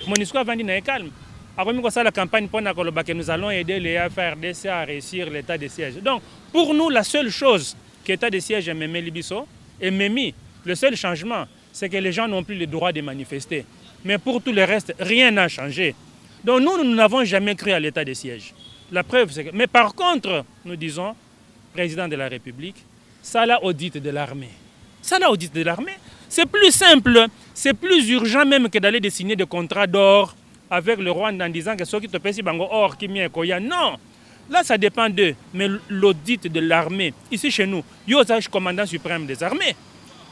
MONUSCO a vendu calme. Après la campagne pour que nous allons aider les FRDC à réussir l'état de siège. Donc pour nous la seule chose que l'état de siège est Mémé Libiso et Mémi, le seul changement, c'est que les gens n'ont plus le droit de manifester. Mais pour tout le reste, rien n'a changé. Donc nous n'avons jamais cru à l'état de siège. La preuve, c'est que... Mais par contre, nous disons, président de la République, ça l'audit de l'armée. Ça l'audit de l'armée. C'est plus simple, c'est plus urgent même que d'aller signer des contrats d'or avec le Rwanda en disant que ceux qui te payent bango or qui m'y koya. Non, là ça dépend d'eux. Mais l'audit de l'armée, ici chez nous, Yosage commandant suprême des armées.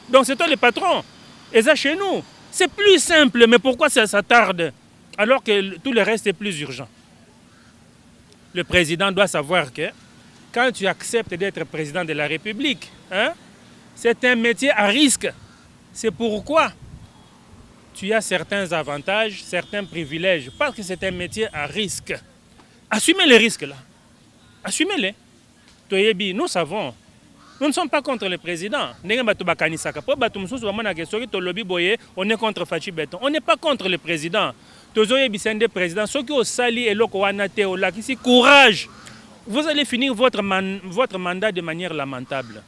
Donc c'est toi le patron. Et ça chez nous, c'est plus simple. Mais pourquoi ça tarde alors que tout le reste est plus urgent? Le président doit savoir que quand tu acceptes d'être président de la République, hein, c'est un métier à risque. C'est pourquoi tu as certains avantages, certains privilèges, parce que c'est un métier à risque. Assumez les risques là. Assumez-les. Toyebi, nous savons. Nous ne sommes pas contre le président. On est contre Fachi Beton. On n'est pas contre le président. Courage. Vous allez finir votre mandat de manière lamentable.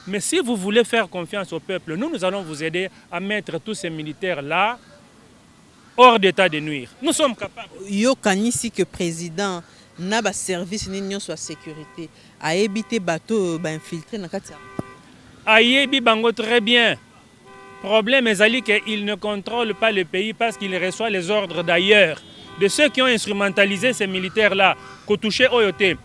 Mais si vous voulez faire confiance au peuple, nous allons vous aider à mettre tous ces militaires-là hors d'état de nuire. Nous sommes capables. Yo kanisi que président n'a pas service ni soit sécurité a évité bateau ba infiltré na katia. Ayebi bango très bien. Problème est qu'il ne contrôle pas le pays parce qu'il reçoit les ordres d'ailleurs de ceux qui ont instrumentalisé ces militaires-là, Kotouché Oyote.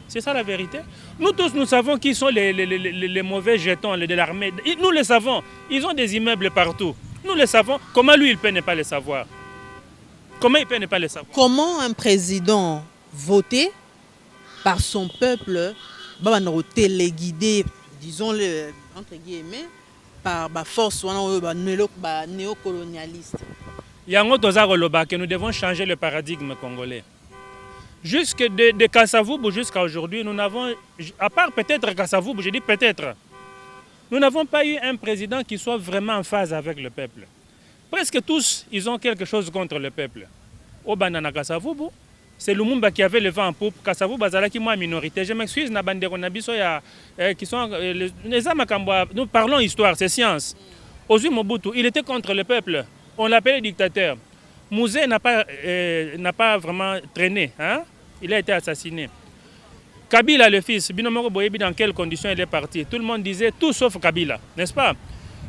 C'est ça la vérité. Nous tous, nous savons qui sont les mauvais jetons de l'armée. Nous le savons. Ils ont des immeubles partout. Nous le savons. Comment lui, il peut ne pas le savoir? Comment il peut ne pas le savoir? Comment un président voté par son peuple va téléguidé, disons-le, entre guillemets, par la force néocolonialiste? Yango Tozaro Loba, que nous devons changer le paradigme congolais. Jusque de Kassavoubou jusqu'à aujourd'hui, nous n'avons, à part peut-être Kassavoubou, je dis peut-être, nous n'avons pas eu un président qui soit vraiment en phase avec le peuple. Presque tous, ils ont quelque chose contre le peuple. Au Banana Kassavoubou, c'est Lumumba qui avait le vent en poupe. Kassavoubou, qui moi minorité. Je m'excuse, qui sont nous parlons histoire, c'est science. Ozui Mobutu, il était contre le peuple. On l'appelait dictateur. Mouzé n'a pas vraiment traîné. Hein? Il a été assassiné. Kabila, le fils, Binomoro Boyebi, dans quelles conditions il est parti? Tout le monde disait tout sauf Kabila, n'est-ce pas?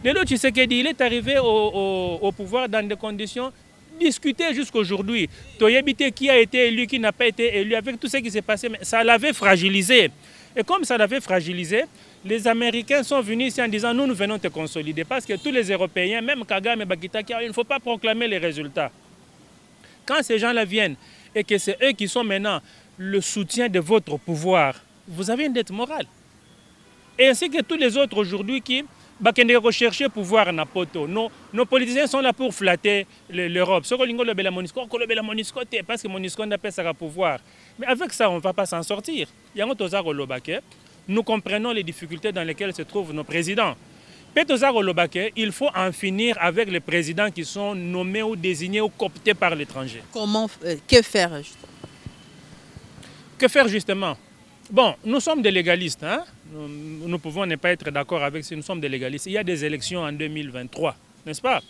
Lelo Tshisekedi, il est arrivé au pouvoir dans des conditions discutées jusqu'aujourd'hui. Toyebite qui a été élu, qui n'a pas été élu, avec tout ce qui s'est passé, mais ça l'avait fragilisé. Et comme ça l'avait fragilisé, les Américains sont venus ici en disant nous venons te consolider. Parce que tous les Européens, même Kagame et Bakitaki, il ne faut pas proclamer les résultats. Quand ces gens-là viennent et que c'est eux qui sont maintenant le soutien de votre pouvoir, vous avez une dette morale. Et ainsi que tous les autres aujourd'hui qui rechercher pouvoir na poto. Nos politiciens sont là pour flatter l'Europe. Parce que Monisco n'a pas ça pouvoir. Mais avec ça, on ne va pas s'en sortir. Nous comprenons les difficultés dans lesquelles se trouvent nos présidents. Il faut en finir avec les présidents qui sont nommés ou désignés ou cooptés par l'étranger. Que faire? Que faire justement? Bon, nous sommes des légalistes. Hein? Nous pouvons ne pas être d'accord avec ça. Nous sommes des légalistes. Il y a des élections en 2023, n'est-ce pas?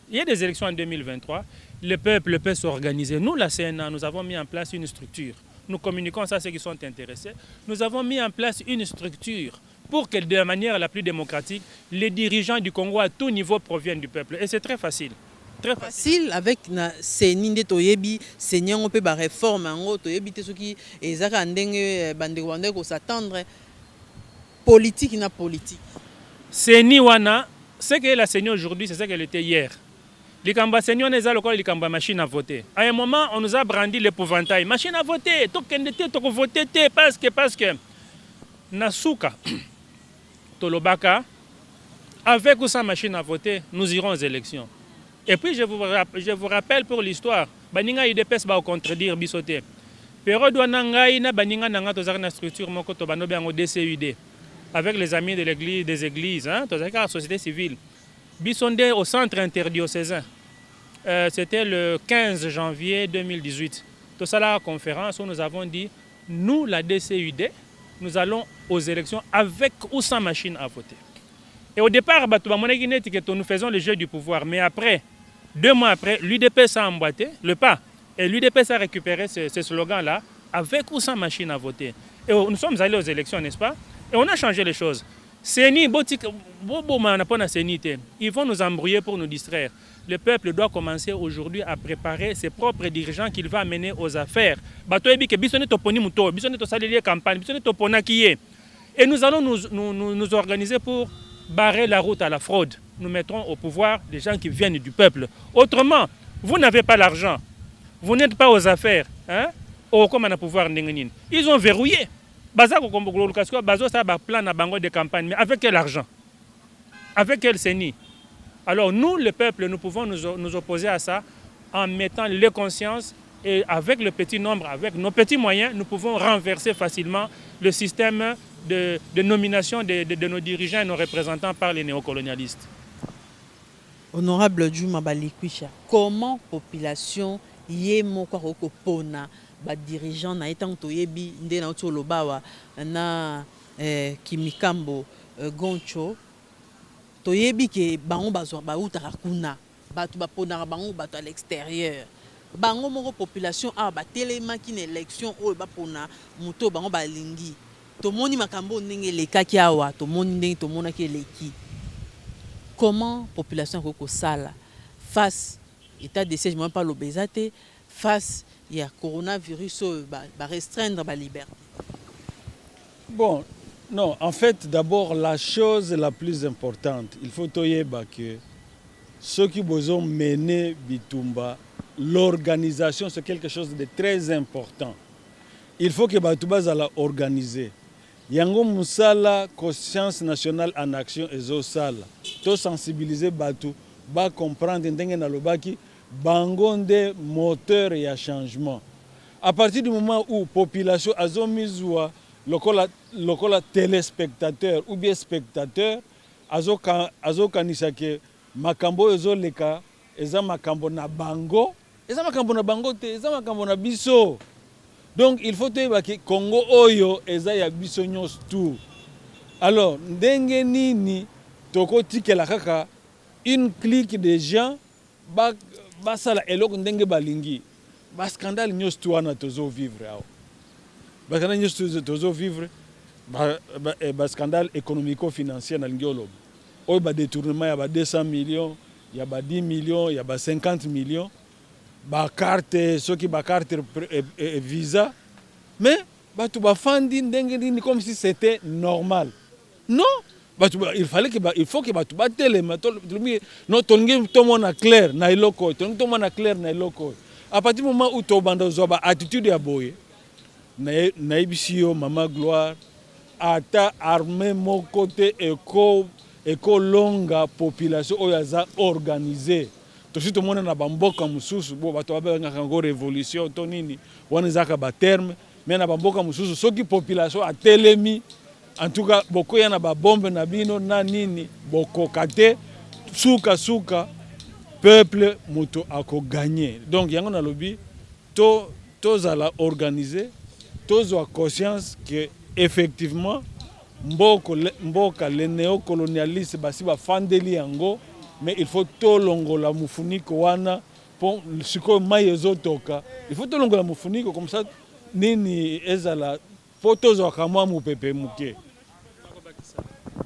Il y a des élections en 2023. Le peuple peut s'organiser. Nous, la CNA, nous avons mis en place une structure. Nous communiquons ça à ceux qui sont intéressés. Nous avons mis en place une structure pour que, de la manière la plus démocratique, les dirigeants du Congo à tout niveau proviennent du peuple. Et c'est très facile. Très facile avec na Séninde Toyebi, Seigneur on peut ba réforme en Toyebi te soki ezaka ndenge bande wande ko s'attendre politique na politique. Seni wana, ce que la Seigneur aujourd'hui, c'est ce qu'elle était hier. Les Kamba Seigneur n'est pas le Kamba machine à voter. À un moment, on nous a brandi l'épouvantail. Machine à voter, to voter parce que Nasuka Tolobaka, avec ou sans machine à voter, nous irons aux élections. Et puis je vous rappelle pour l'histoire, baninga IDPS ba contredire bisoté. Pero douana ngai na baninga nanga tozaka na structure moko to banobe en DCUD avec les amis de l'église des églises hein, tozaka la société civile. Bisondé au centre interdiocésain. C'était le 15 janvier 2018. Tout ça la conférence où nous avons dit nous la DCUD, nous allons aux élections avec ou sans machine à voter. Et au départ, nous faisons le jeu du pouvoir. Mais après, 2 mois après, l'UDPS a emboîté le pas. Et l'UDPS a récupéré ce slogan-là, avec ou sans machine à voter. Et nous sommes allés aux élections, n'est-ce pas? Et on a changé les choses. Ils vont nous embrouiller pour nous distraire. Le peuple doit commencer aujourd'hui à préparer ses propres dirigeants qu'il va amener aux affaires. Et nous allons nous organiser pour barrer la route à la fraude. Nous mettrons au pouvoir des gens qui viennent du peuple. Autrement, vous n'avez pas l'argent. Vous n'êtes pas aux affaires. Hein? Ils ont verrouillé. Plan de campagne, mais avec quel argent? Avec quel CENI? Alors nous, le peuple, nous pouvons nous opposer à ça en mettant les consciences et avec le petit nombre, avec nos petits moyens, nous pouvons renverser facilement le système de nomination de nos dirigeants et nos représentants par les néocolonialistes. Honorable Djouma Balikwisha, comment population yemo kwa pona ba dirigeant na etant toyebi nde na otolobawa na Kimikambo Goncho toyebi ke bango bazwa ba utaka kuna batu ba pona bango batu à l'extérieur bango moko population a ba telema ki na élection o ba pona muto bango balingi tomoni makambo ndenge lekaki awa tomoni ndenge tomona ki leki. Comment population ko sala face état de siège même pas l'obésité face il y a coronavirus va restreindre la liberté? Bon, non, en fait, d'abord, la chose la plus importante, il faut que ceux qui ont mené Bitumba, l'organisation, c'est quelque chose de très important. Il faut que Batuba soit organisé. Yango Moussala, conscience nationale en action et Zosala. Tout sensibiliser Batu, ba comprendre ndenge na lobaki, bangonde moteur et changement. À partir du moment où la population a mis le téléspectateur ou bien spectateur, azo kanisa ke makambo ezo leka eza makambo na bango te eza makambo na biso. Donc il faut que Congo oyo eza ya biso nyos tout. Alors ndenge nini toko tikela kaka une clique de gens basala eloko ndenge balingi ba scandale nyos tout wana tozo vivre awo ba scandale nyos tozo vivre ba scandale économico-financier na lingiolo oyo ba détournement ya ba 200 millions ya ba 10 millions ya ba 50 millions ba carte soki ba carte visa mais batu ba fandi ndenge nini comme si c'était normal. Non, il faut que batu ba telema no tongi to mona clair na iloko tongi to mona clair na iloko à partir du moment où to banda zo ba attitude ya boye na ibisio mama gloire ata armée mon côté ekolonga population oyo aza organisée. Tosi tomona na bamboka mususu bo bato babengaka ngo révolution to nini wana ezaka baterme mais na bamboka mususu soki population atelemi en tout cas bokoya na babombe na bino na nini bokoka te suka peuple moto ako gagner. Donc yango na lobi tozala organisé tozwa conscience que effectivement mboka le néocolonialiste basi bafandeli yango, mais il faut tolongola mufuniko wana po siko mai ezotoka, il faut tolongola mufuniko comme ça nini ezala po tozwa kamwa mupepe muke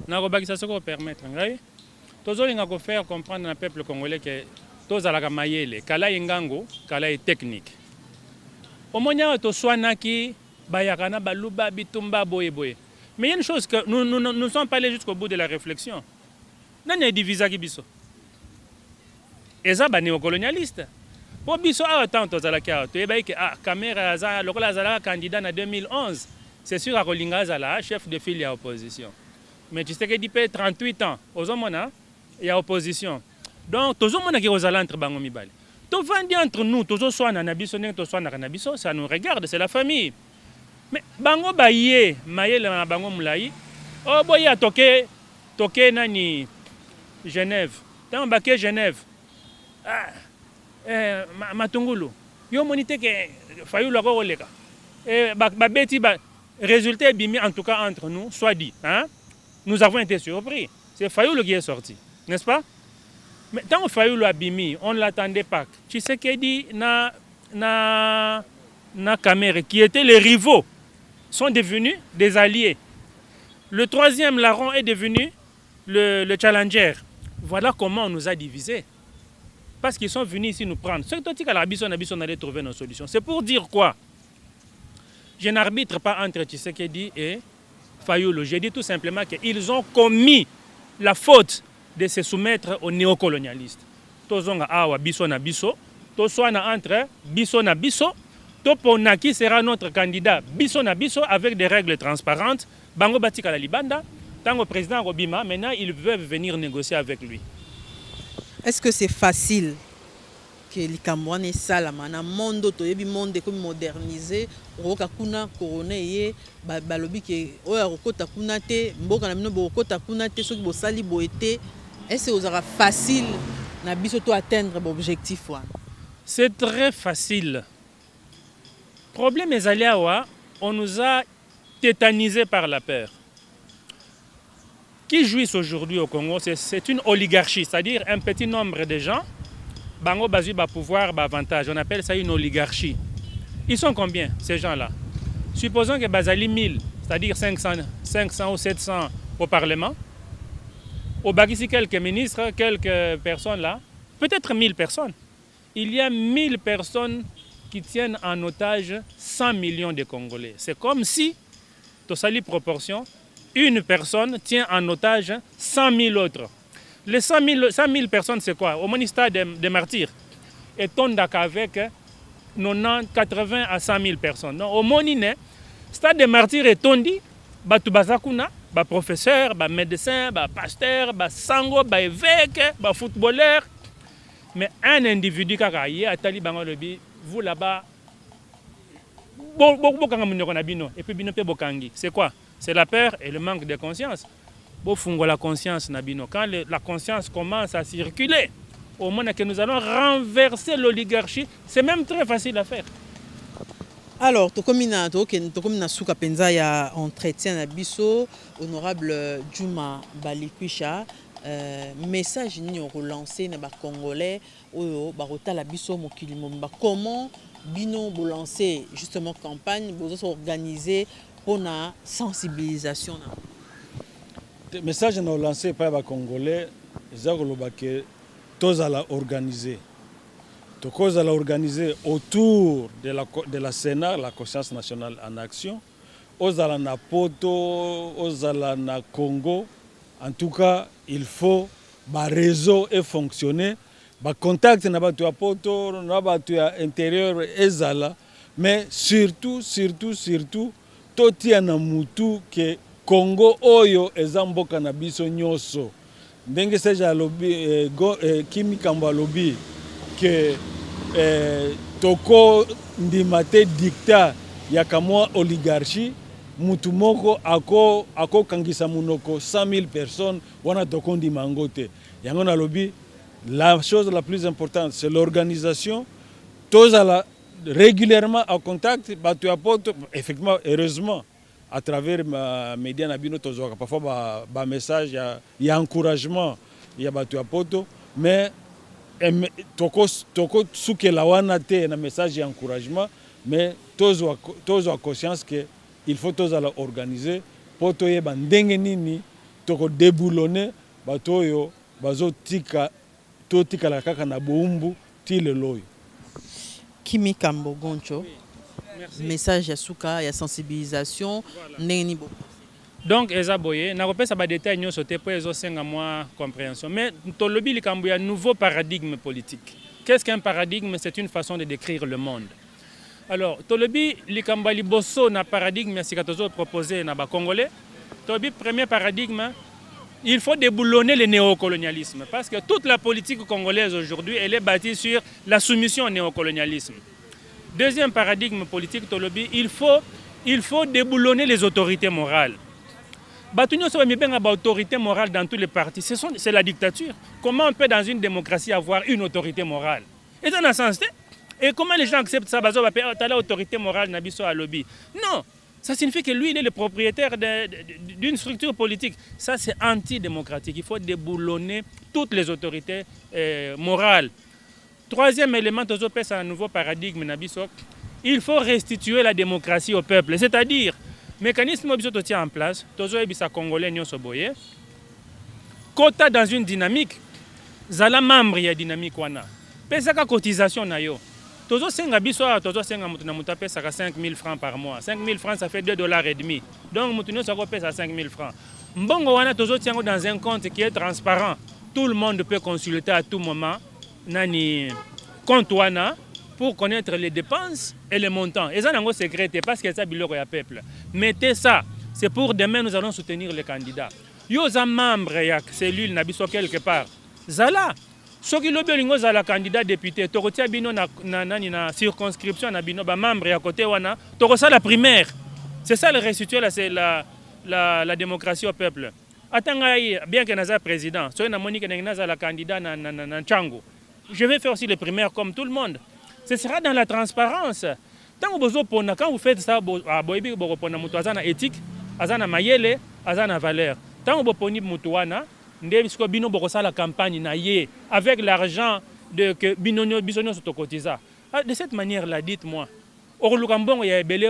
nakobakisa soko permettre ngai tozolinga ko faire comprendre na peuple congolais que tozalaka mayele kala ingango kala e technique omonya to swanaki bayakana baluba bitumba boye. Mais il y a une chose que nous ne sommes pas allés jusqu'au bout de la réflexion. Nani est divisé qui biso? Et ça, néocolonialiste. Pour biso, tant aux alaka, tu es que caméra le rôle candidat en 2011. C'est sûr à Rolinga Zala, chef de file à opposition. Mais tu sais qu'il dit 38 ans, aux hommes il y a opposition. Donc, tous les gens qui sont entre bangomi bali. Tout vendu entre nous, tous soit na nabiso, tous soit na nabiso, ça nous regarde, c'est la famille. Mais bango baye mayele na bango mulai oh boya toke nani Genève tant baké Genève matungulu yo monite que Fayulu ko oleka ba beti ba résultat bimi en tout cas entre nous soit dit hein, nous avons été surpris, c'est Fayulu qui est sorti, n'est-ce pas? Mais tant Fayulu abimi on ne l'attendait pas. Tu sais qu'il dit na Kamere qui étaient les rivaux sont devenus des alliés. Le troisième larron est devenu le challenger. Voilà comment on nous a divisés. Parce qu'ils sont venus ici nous prendre. Ce que tu on allait trouver nos solutions. C'est pour dire quoi? Je n'arbitre pas entre Tshisekedi et Fayulu. Je dis tout simplement qu'ils ont commis la faute de se soumettre aux néocolonialistes. Tozonga awa biso na biso, toswana entre biso na biso. Toponaki sera notre candidat biso na biso avec des règles transparentes. Bango Batika la Libanda, tango président Robima, maintenant ils veulent venir négocier avec lui. Est-ce que c'est facile que les Camerounais salama na monde to yebi monde comme modernisé roka kuna corona ye balobi ke oya rokota kuna te mboka na bino bokota kuna te soki bo sali bo été, est-ce que osera facile na biso to atteindre l'objectif wana? C'est très facile. Problème est allé à on nous a tétanisés par la peur. Qui jouissent aujourd'hui au Congo, c'est une oligarchie, c'est-à-dire un petit nombre de gens, bango bazu ba pouvoir, ba avantage. On appelle ça une oligarchie. Ils sont combien ces gens-là? Supposons que Bazali 1000, c'est-à-dire 500 ou 700 au Parlement. Au Bagisi quelques ministres, quelques personnes là, peut-être 1000 personnes. Il y a 1000 personnes qui tiennent en otage 100 millions de Congolais. C'est comme si, dans sa proportion, une personne tient en otage 100 000 autres. Les 100 000 personnes, c'est quoi? Au ministère des martyrs. Et on a avec 90, 80 à 100 000 personnes. Donc, au Monine, stade des martyrs est tondi, batu bazakuna, ba professeur, ba médecin, ba pasteur, ba sango, ba évêque, ba footballeur. Mais un individu qui a été atali bango lebi, vous là-bas, et puis c'est quoi? C'est la peur et le manque de conscience. La conscience, quand la conscience commence à circuler, au moment que nous allons renverser l'oligarchie, c'est même très facile à faire. Alors, comme Souka Penza ya entretien na biso, honorable Djouma Balikwisha, message ni relancé na ba Congolais oyo ba rotala biso mokili momba. Comment bino bo lancer justement campagne, bo organiser pour la sensibilisation? Le message nous lancé par les Congolais, c'est que tous allons organiser. Tous allons organiser autour de la Sénat, la conscience nationale en action. Aux allons na Poto, aux allons na Congo. En tout cas, il faut que le réseau ait fonctionné. Le contact na batu ya Poto, na batu ya intérieur ezala. Mais surtout, tout tient na mutu que Congo oyo eza mboka na biso nyonso. Ndenge Serge alobi Kimi Kambo alobi que toko ndima te dictat ya kamwa oligarchie mutu moko ako kangisa munoko 100 000 personnes wana toko ndima ngo te. Yango nalobi la chose la plus importante c'est l'organisation. Tozala régulièrement en contact batu ya poto effectivement heureusement à travers ma média nabino tozoka parfois ba message ya encouragement ya batu ya poto mais toko sukela wana te na message ya encouragement mais tozo conscience que il faut tozala organiser poto yeba ndenge nini toko déboulonner bato oyo bazotika totikala kaka na boumbu ti lelo oyo. Kimi Kambo Goncho, message ya suka ya sensibilisation ndenge bo. Donc eza boye na kopesa ba détail nyonso te po ezo senga moi compréhension mais tolobi likambo ya nouveau paradigme politique. Qu'est-ce qu'un paradigme? C'est une façon de décrire le monde. Alors tolobi likambo liboso na paradigme ya sikatozo proposé na ba congolais. Tolobi premier paradigme, il faut déboulonner le néocolonialisme parce que toute la politique congolaise aujourd'hui elle est bâtie sur la soumission au néocolonialisme. Deuxième paradigme politique tolobi, il faut déboulonner les autorités morales. Batunyo so mibenga ba autorité morale dans tous les partis, c'est la dictature. Comment on peut dans une démocratie avoir une autorité morale? Et dans un sens, et comment les gens acceptent ça? Bazo va payer l'autorité morale nabiso à lobby. Non, ça signifie que lui il est le propriétaire d'une structure politique. Ça c'est antidémocratique. Il faut déboulonner toutes les autorités morales. Troisième élément, c'est un nouveau paradigme nabiso. Il faut restituer la démocratie au peuple, c'est-à-dire mécanisme qui tient en place, tozo ebisa congolais nyonso boye. Quota dans une dynamique, zala membre ya dynamique wana. Pesa ka cotisation na yo. Tozo senga biso tozo senga mutu na mutu pesa ka 5 000 francs par mois. 5 000 francs ça fait $2.50. Donc mutu nyonso ko pesa 5 000 francs. Mbongo wana tozo tiango dans un compte qui est transparent. Tout le monde peut consulter à tout moment nani compte wana pour connaître les dépenses et les montants. Et ça, c'est secret parce que c'est biloko ya peuple. Mettez ça, c'est pour demain nous allons soutenir les candidats. Yo za membre ya cellule na biso quelque part. Zala, soki lobi lingo zala candidat député, tokotia bino na circonscription na bino ba membre ya côté wana, tokosa la primaire. C'est ça le restituer la démocratie au peuple. Atanga bien que naza président, soki na monique naza la candidat na Tchango. Je vais faire aussi les primaires comme tout le monde. Ce sera dans la transparence. Quand vous faites ça, vous avez éthique, vous avez mayele, vous avez valeur. Quand vous prenez mutuana, vous avez la campagne avec l'argent que binonyo bisonyo sotokotiza. De cette manière-là, dites-moi. Il y a belé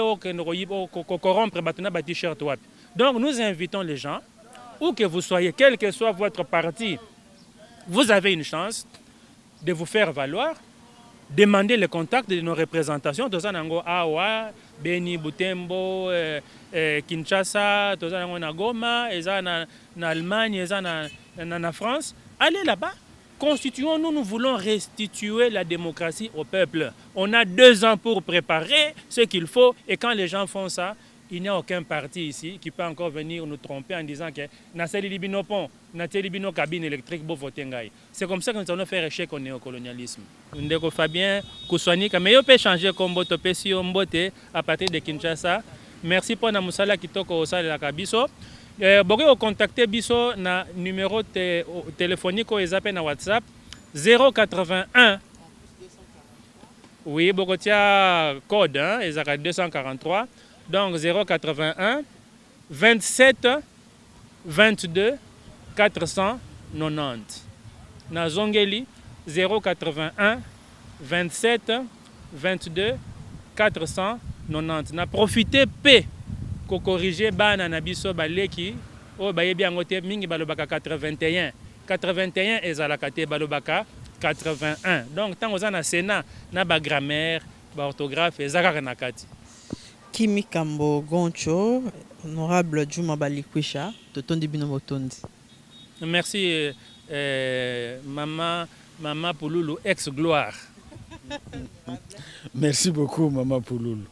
corrompre batuna ba t-shirt wapi. Donc nous invitons les gens, où que vous soyez, quel que soit votre parti, vous avez une chance de vous faire valoir. Demander le contact de nos représentations, Tozanango Awa, Beni, Butembo, Kinshasa, Tozanango na Goma, en Allemagne, en France. Allez là-bas, constituons-nous, nous voulons restituer la démocratie au peuple. On a 2 ans pour préparer ce qu'il faut et quand les gens font ça, il n'y a aucun parti ici qui peut encore venir nous tromper en disant que Nasseli Libino Pont, Nasseli Libino cabine électrique, beau votengai. C'est comme ça que nous allons faire échec au néocolonialisme. Ndeko Fabien Kouswanika, mais on peut changer comme Boto Pesio Mbote à partir de Kinshasa. Merci pour Namusala Kitoko Osala la Kabiso. Vous pouvez contacter Biso na numéro téléphonique ou na WhatsApp 081. Oui, Bogotia code, hein, 243. Donc 081 27 22 490. Na Zongeli 081 27 22 490. Na profiter P ko corriger bana na biso baleki o bayebi angote mingi balobaka 81. 81 ezalaka te balobaka 81. Donc tant oza na Sénat na ba grammaire, ba orthographe ezalaka na kati. Kimi Kambo Goncho, honorable Juma Balikwisha, Totondi Bino Motondi. Merci, Maman Pouloulou, ex-gloire. Merci beaucoup, Maman Pouloulou.